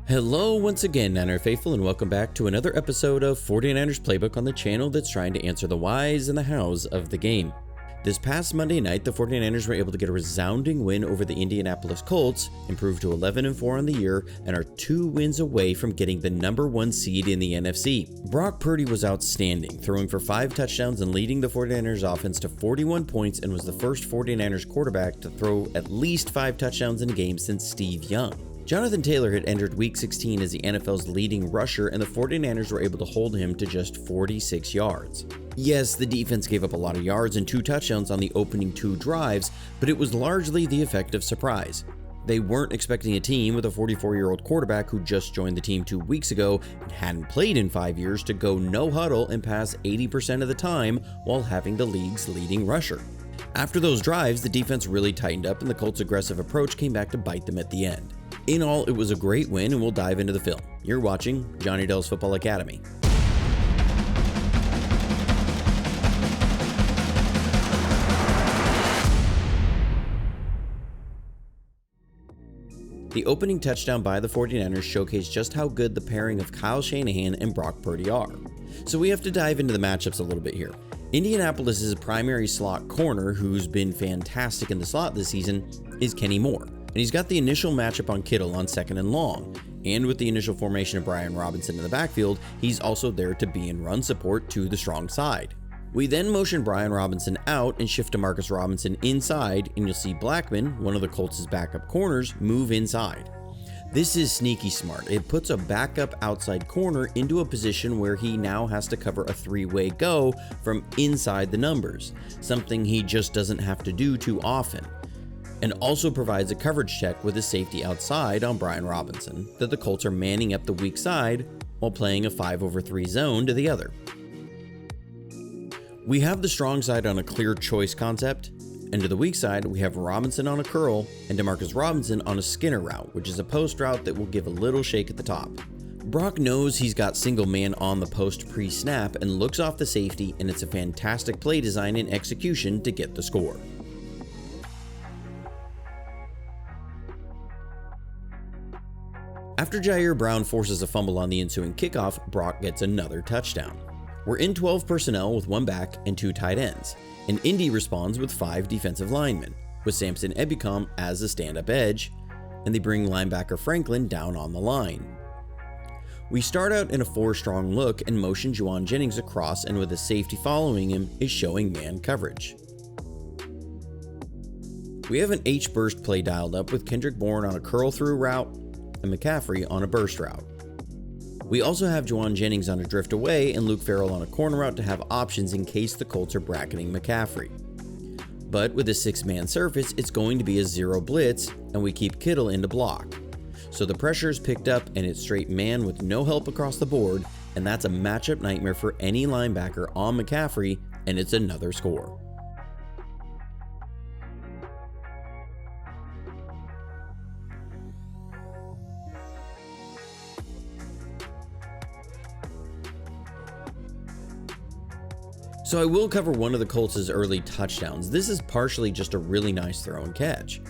Hello once again, Niner Faithful, and welcome back to another episode of 49ers Playbook on the channel that's trying to answer the whys and the hows of the game. This past Monday night, the 49ers were able to get a resounding win over the Indianapolis Colts, improve to 11-4 on the year, and are 2 wins away from getting the number 1 seed in the NFC. Brock Purdy was outstanding, throwing for 5 touchdowns and leading the 49ers offense to 41 points, and was the first 49ers quarterback to throw at least 5 touchdowns in a game since Steve Young. Jonathan Taylor had entered Week 16 as the NFL's leading rusher, and the 49ers were able to hold him to just 46 yards. Yes, the defense gave up a lot of yards and 2 touchdowns on the opening 2 drives, but it was largely the effect of surprise. They weren't expecting a team with a 44-year-old quarterback who just joined the team 2 weeks ago and hadn't played in 5 years to go no huddle and pass 80% of the time while having the league's leading rusher. After those drives, the defense really tightened up and the Colts' aggressive approach came back to bite them at the end. In all, it was a great win, and we'll dive into the film. You're watching Johnny Dell's Football Academy. The opening touchdown by the 49ers showcased just how good the pairing of Kyle Shanahan and Brock Purdy are. So we have to dive into the matchups a little bit here. Indianapolis' primary slot corner, who's been fantastic in the slot this season, is Kenny Moore. And he's got the initial matchup on Kittle on 2nd and long. And with the initial formation of Brian Robinson in the backfield, he's also there to be in run support to the strong side. We then motion Brian Robinson out and shift Demarcus Robinson inside, and you'll see Blackman, one of the Colts' backup corners, move inside. This is sneaky smart. It puts a backup outside corner into a position where he now has to cover a 3-way go from inside the numbers, something he just doesn't have to do too often. And also provides a coverage check with a safety outside on Brian Robinson that the Colts are manning up the weak side while playing a 5-over-3 zone to the other. We have the strong side on a clear choice concept, and to the weak side we have Robinson on a curl and Demarcus Robinson on a Skinner route, which is a post route that will give a little shake at the top. Brock knows he's got single man on the post pre-snap and looks off the safety, and it's a fantastic play design and execution to get the score. After Jair Brown forces a fumble on the ensuing kickoff, Brock gets another touchdown. We're in 12 personnel with 1 back and 2 tight ends, and Indy responds with 5 defensive linemen, with Samson Ebukam as a stand-up edge, and they bring linebacker Franklin down on the line. We start out in a 4-strong look and motion Jauan Jennings across, and with a safety following him is showing man coverage. We have an H-burst play dialed up with Kendrick Bourne on a curl-through route and McCaffrey on a burst route. We also have Jauan Jennings on a drift away and Luke Farrell on a corner route to have options in case the Colts are bracketing McCaffrey. But with a 6-man surface, it's going to be a 0 blitz, and we keep Kittle in to block. So the pressure is picked up and it's straight man with no help across the board, and that's a matchup nightmare for any linebacker on McCaffrey, and it's another score. So I will cover one of the Colts' early touchdowns. This is partially just a really nice throw and catch.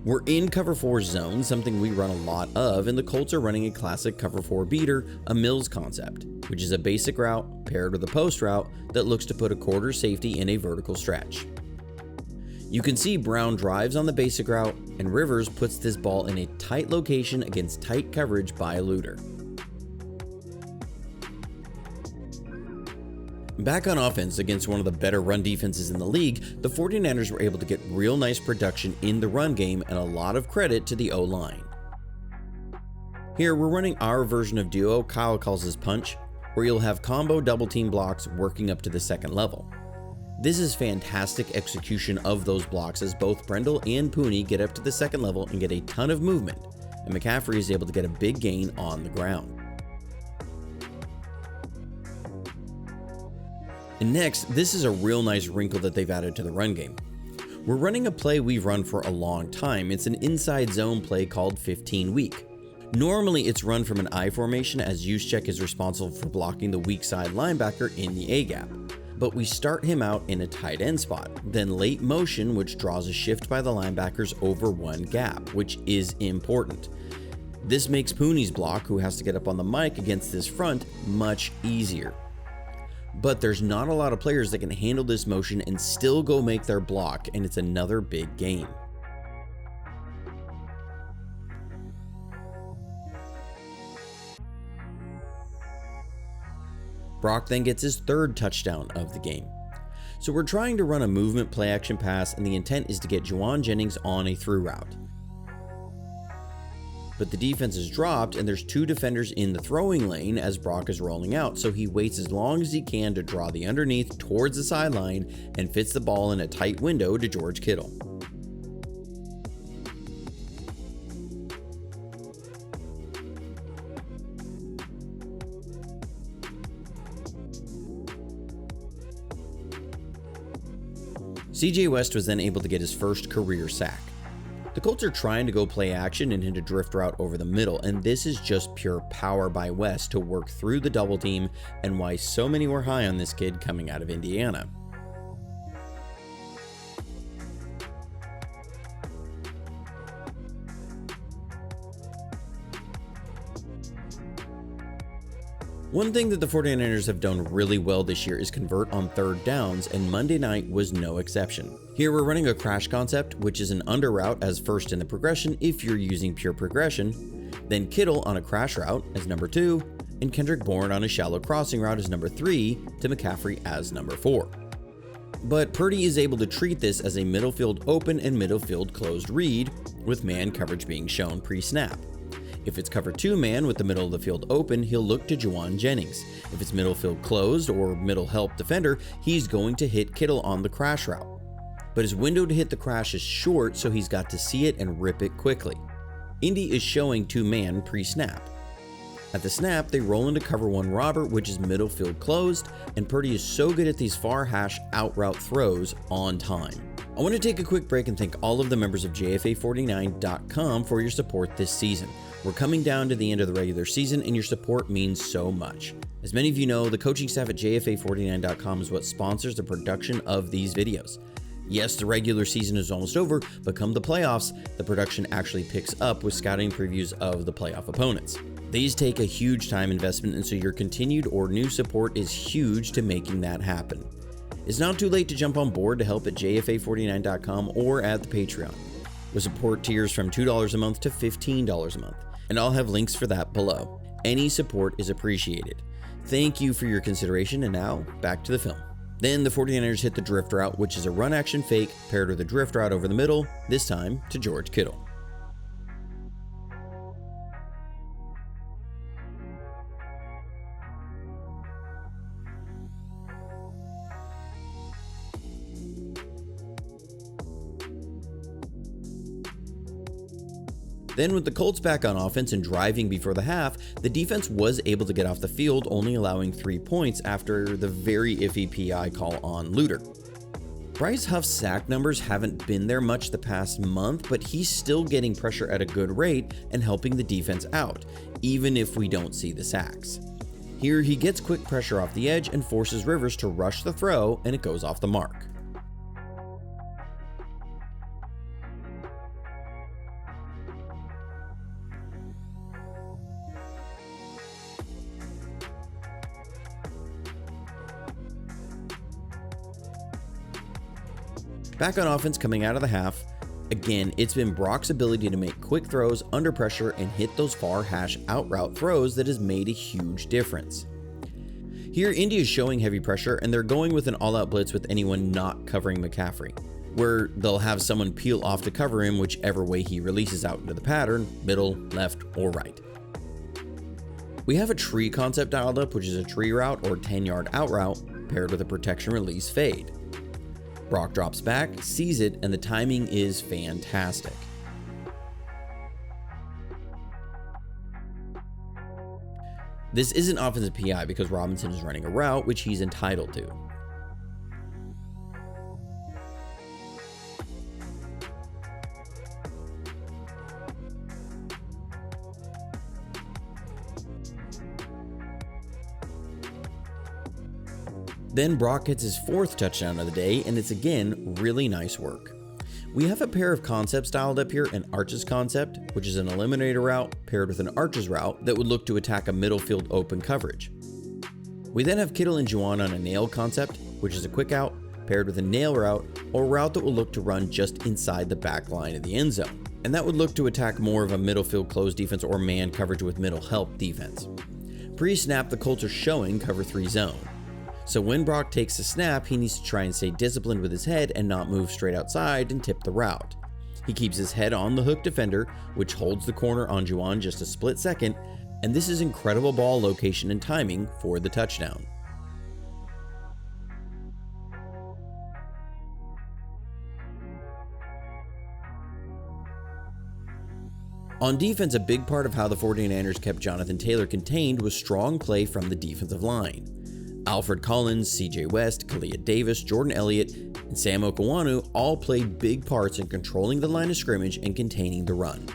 We're in cover 4 zone, something we run a lot of, and the Colts are running a classic cover 4 beater, a Mills concept, which is a basic route paired with a post route that looks to put a quarter safety in a vertical stretch. You can see Brown drives on the basic route, and Rivers puts this ball in a tight location against tight coverage by a looter. Back on offense against one of the better run defenses in the league, the 49ers were able to get real nice production in the run game, and a lot of credit to the O-line. Here we're running our version of duo Kyle calls his punch, where you'll have combo double team blocks working up to the 2nd level. This is fantastic execution of those blocks as both Brendel and Purdy get up to the 2nd level and get a ton of movement, and McCaffrey is able to get a big gain on the ground. And next, this is a real nice wrinkle that they've added to the run game. We're running a play we've run for a long time. It's an inside zone play called 15 weak. Normally it's run from an I formation as Juszczyk is responsible for blocking the weak side linebacker in the A gap. But we start him out in a tight end spot, then late motion, which draws a shift by the linebackers over one gap, which is important. This makes Poonie's block, who has to get up on the mic against this front, much easier. But there's not a lot of players that can handle this motion and still go make their block, and it's another big game. Brock then gets his third touchdown of the game. So we're trying to run a movement play action pass, and the intent is to get Jauan Jennings on a through route. But the defense is dropped and there's two defenders in the throwing lane as Brock is rolling out, so he waits as long as he can to draw the underneath towards the sideline and fits the ball in a tight window to George Kittle. CJ West was then able to get his first career sack. The Colts are trying to go play action and hit a drift route over the middle, and this is just pure power by West to work through the double team, and why so many were high on this kid coming out of Indiana. One thing that the 49ers have done really well this year is convert on third downs, and Monday night was no exception. Here we're running a crash concept, which is an under route as first in the progression if you're using pure progression, then Kittle on a crash route as number 2, and Kendrick Bourne on a shallow crossing route as number 3 to McCaffrey as number 4. But Purdy is able to treat this as a middle field open and middle field closed read, with man coverage being shown pre-snap. If it's cover 2 man with the middle of the field open, he'll look to Jauan Jennings. If it's middle field closed or middle help defender, he's going to hit Kittle on the crash route. But his window to hit the crash is short, so he's got to see it and rip it quickly. Indy is showing 2 man pre-snap. At the snap, they roll into cover 1 Robert, which is middle field closed, and Purdy is so good at these far hash out route throws on time. I want to take a quick break and thank all of the members of JFA49.com for your support this season. We're coming down to the end of the regular season, and your support means so much. As many of you know, the coaching staff at JFA49.com is what sponsors the production of these videos. Yes, the regular season is almost over, but come the playoffs, the production actually picks up with scouting previews of the playoff opponents. These take a huge time investment, and so your continued or new support is huge to making that happen. It's not too late to jump on board to help at JFA49.com or at the Patreon, with support tiers from $2 a month to $15 a month, and I'll have links for that below. Any support is appreciated. Thank you for your consideration, and now back to the film. Then the 49ers hit the drift route, which is a run action fake paired with a drift route over the middle, this time to George Kittle. Then with the Colts back on offense and driving before the half, the defense was able to get off the field, only allowing 3 points after the very iffy PI call on Luter. Bryce Huff's sack numbers haven't been there much the past month, but he's still getting pressure at a good rate and helping the defense out, even if we don't see the sacks. Here he gets quick pressure off the edge and forces Rivers to rush the throw, and it goes off the mark. Back on offense coming out of the half, again, it's been Brock's ability to make quick throws under pressure and hit those far hash out route throws that has made a huge difference. Here, Indy is showing heavy pressure, and they're going with an all-out blitz with anyone not covering McCaffrey, where they'll have someone peel off to cover him whichever way he releases out into the pattern, middle, left, or right. We have a tree concept dialed up, which is a tree route or 10-yard out route paired with a protection release fade. Brock drops back, sees it, and the timing is fantastic. This isn't offensive PI because Robinson is running a route, which he's entitled to. Then Brock gets his 4th touchdown of the day, and it's again really nice work. We have a pair of concepts dialed up here, an arches concept, which is an eliminator route paired with an arches route that would look to attack a middle field open coverage. We then have Kittle and Juwan on a nail concept, which is a quick out paired with a nail route or a route that will look to run just inside the back line of the end zone. And that would look to attack more of a middle field close defense or man coverage with middle help defense. Pre-snap, the Colts are showing cover 3 zone. So when Brock takes the snap, he needs to try and stay disciplined with his head and not move straight outside and tip the route. He keeps his head on the hook defender, which holds the corner on Juwan just a split second, and this is incredible ball location and timing for the touchdown. On defense, a big part of how the 49ers kept Jonathan Taylor contained was strong play from the defensive line. Alfred Collins, CJ West, Kalia Davis, Jordan Elliott, and Sam Okawanu all played big parts in controlling the line of scrimmage and containing the run.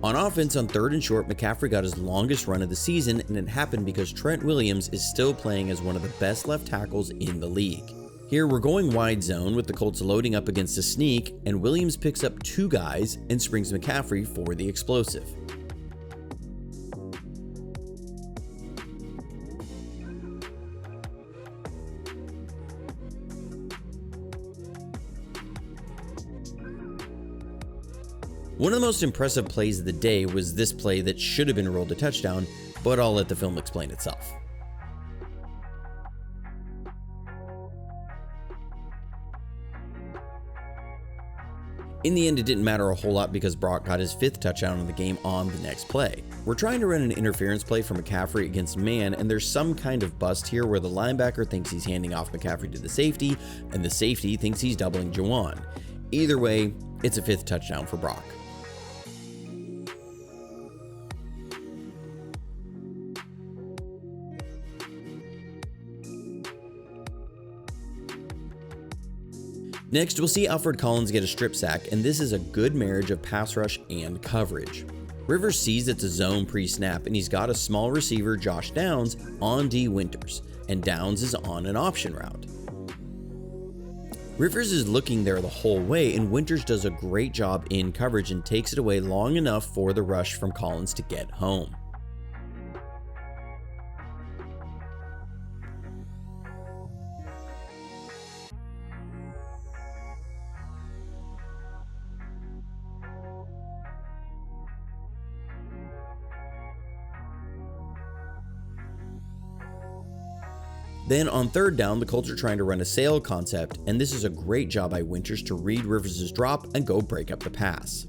On offense, on 3rd and short, McCaffrey got his longest run of the season, and it happened because Trent Williams is still playing as one of the best left tackles in the league. Here we're going wide zone with the Colts loading up against a sneak, and Williams picks up 2 guys and springs McCaffrey for the explosive. One of the most impressive plays of the day was this play that should have been ruled a touchdown, but I'll let the film explain itself. In the end, it didn't matter a whole lot because Brock got his 5th touchdown of the game on the next play. We're trying to run an interference play for McCaffrey against man, and there's some kind of bust here where the linebacker thinks he's handing off McCaffrey to the safety, and the safety thinks he's doubling Juwan. Either way, it's a 5th touchdown for Brock. Next, we'll see Alfred Collins get a strip sack, and this is a good marriage of pass rush and coverage. Rivers sees it's a zone pre-snap, and he's got a small receiver, Josh Downs, on D. Winters, and Downs is on an option route. Rivers is looking there the whole way, and Winters does a great job in coverage and takes it away long enough for the rush from Collins to get home. Then on 3rd down, the Colts are trying to run a sail concept, and this is a great job by Winters to read Rivers' drop and go break up the pass.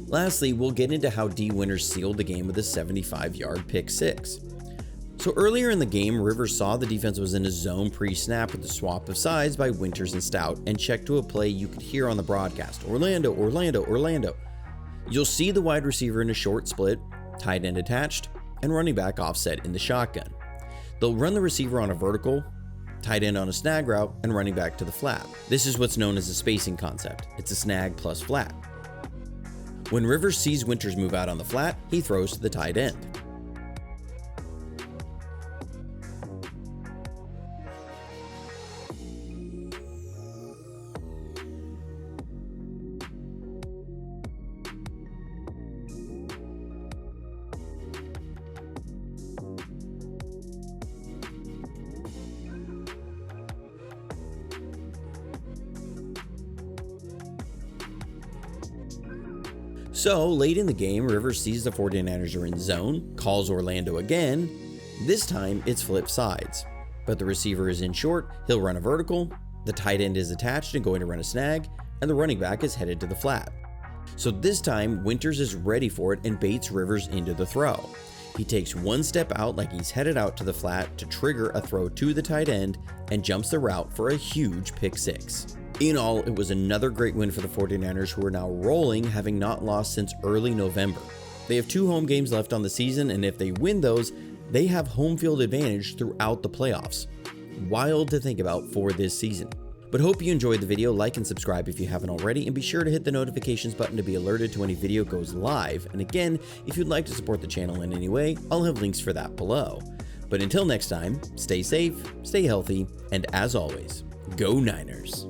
Lastly, we'll get into how D. Winters sealed the game with a 75-yard pick 6. So earlier in the game, Rivers saw the defense was in a zone pre-snap with the swap of sides by Winters and Stout and checked to a play you could hear on the broadcast, Orlando, Orlando, Orlando. You'll see the wide receiver in a short split, tight end attached, and running back offset in the shotgun. They'll run the receiver on a vertical, tight end on a snag route, and running back to the flat. This is what's known as a spacing concept. It's a snag plus flat. When Rivers sees Winters move out on the flat, he throws to the tight end. So, late in the game, Rivers sees the 49ers are in zone, calls Orlando again. This time, it's flip sides. But the receiver is in short, he'll run a vertical, the tight end is attached and going to run a snag, and the running back is headed to the flat. So this time, Winters is ready for it and baits Rivers into the throw. He takes one step out like he's headed out to the flat to trigger a throw to the tight end and jumps the route for a huge pick six. In all, it was another great win for the 49ers, who are now rolling, having not lost since early November. They have 2 home games left on the season, and if they win those, they have home field advantage throughout the playoffs. Wild to think about for this season. But hope you enjoyed the video. Like and subscribe if you haven't already, and be sure to hit the notifications button to be alerted to when a video goes live. And again, if you'd like to support the channel in any way, I'll have links for that below. But until next time, stay safe, stay healthy, and as always, go Niners.